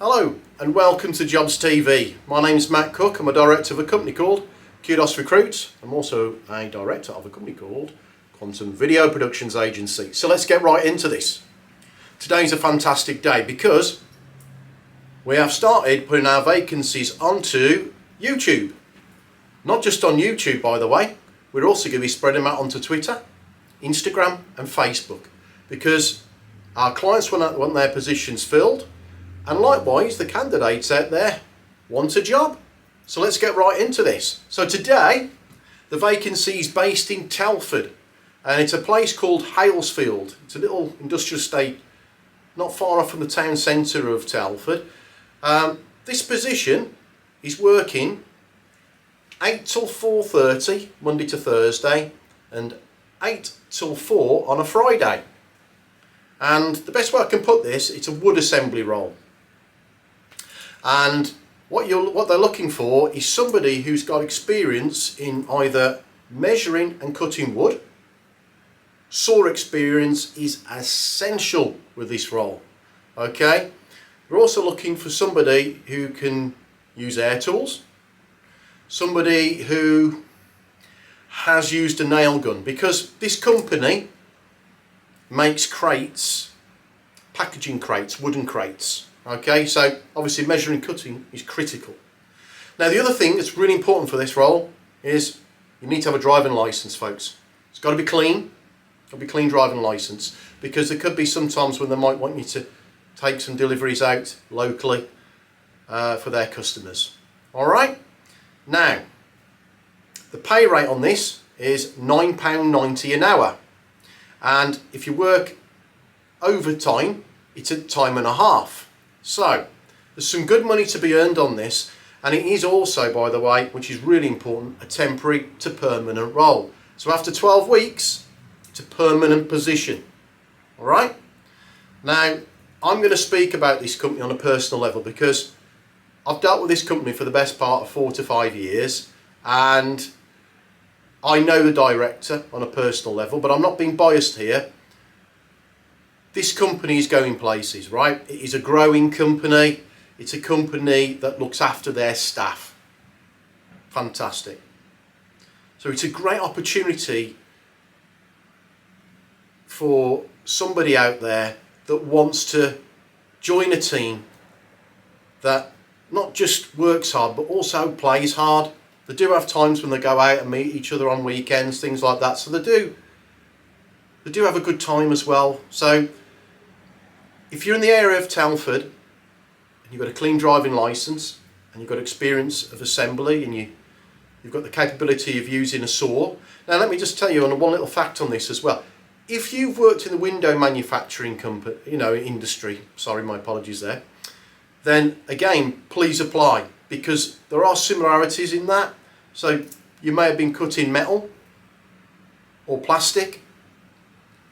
Hello and welcome to Jobs TV. My name is Matt Cook. I'm a director of a company called Kudos Recruits. I'm also a director of a company called Quantum Video Productions Agency. So let's get right into this. Today's a fantastic day because we have started putting our vacancies onto YouTube. Not just on YouTube, by the way. We're also going to be spreading them out onto Twitter, Instagram and Facebook, because our clients want their positions filled, and likewise the candidates out there want a job. So let's get right into this. So today the vacancy is based in Telford, and it's a place called Halesfield. It's a little industrial estate not far off from the town centre of Telford. This position is working 8 till 4:30 Monday to Thursday and 8 till 4 on a Friday. And the best way I can put this, it's a wood assembly role. And what they're looking for is somebody who's got experience in either measuring and cutting wood. Saw experience is essential with this role. Okay, we're also looking for somebody who can use air tools, somebody who has used a nail gun, because this company makes crates, packaging crates, wooden crates. Okay, so obviously measuring and cutting is critical. Now the other thing that's really important for this role is you need to have a driving license, folks. It's got to be clean. It's got to be clean driving license, because there could be some times when they might want you to take some deliveries out locally for their customers. All right. Now the pay rate on this is £9.90 an hour, and if you work overtime, it's at time and a half. So there's some good money to be earned on this, and it is also, by the way, which is really important, a temporary to permanent role. So after 12 weeks, it's a permanent position. All right. Now I'm going to speak about this company on a personal level, because I've dealt with this company for the best part of 4 to 5 years, and I know the director on a personal level, but I'm not being biased here. This company is going places, right? It is a growing company. It's a company that looks after their staff. Fantastic. So it's a great opportunity for somebody out there that wants to join a team that not just works hard but also plays hard. They do have times when they go out and meet each other on weekends, things like that. So they do have a good time as well. So if you're in the area of Telford and you've got a clean driving licence and you've got experience of assembly and you've got the capability of using a saw. Now let me just tell you on one little fact on this as well. If you've worked in the window manufacturing company, industry, sorry, my apologies there, then again, please apply, because there are similarities in that. So you may have been cutting metal or plastic.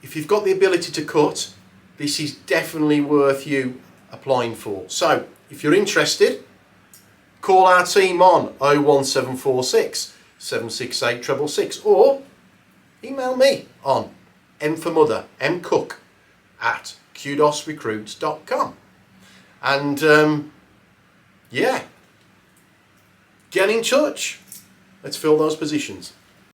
If you've got the ability to cut, this is definitely worth you applying for. So if you're interested, call our team on 01746 768 666, or email me on mcook@kudosrecruits.com. And yeah, get in touch. Let's fill those positions.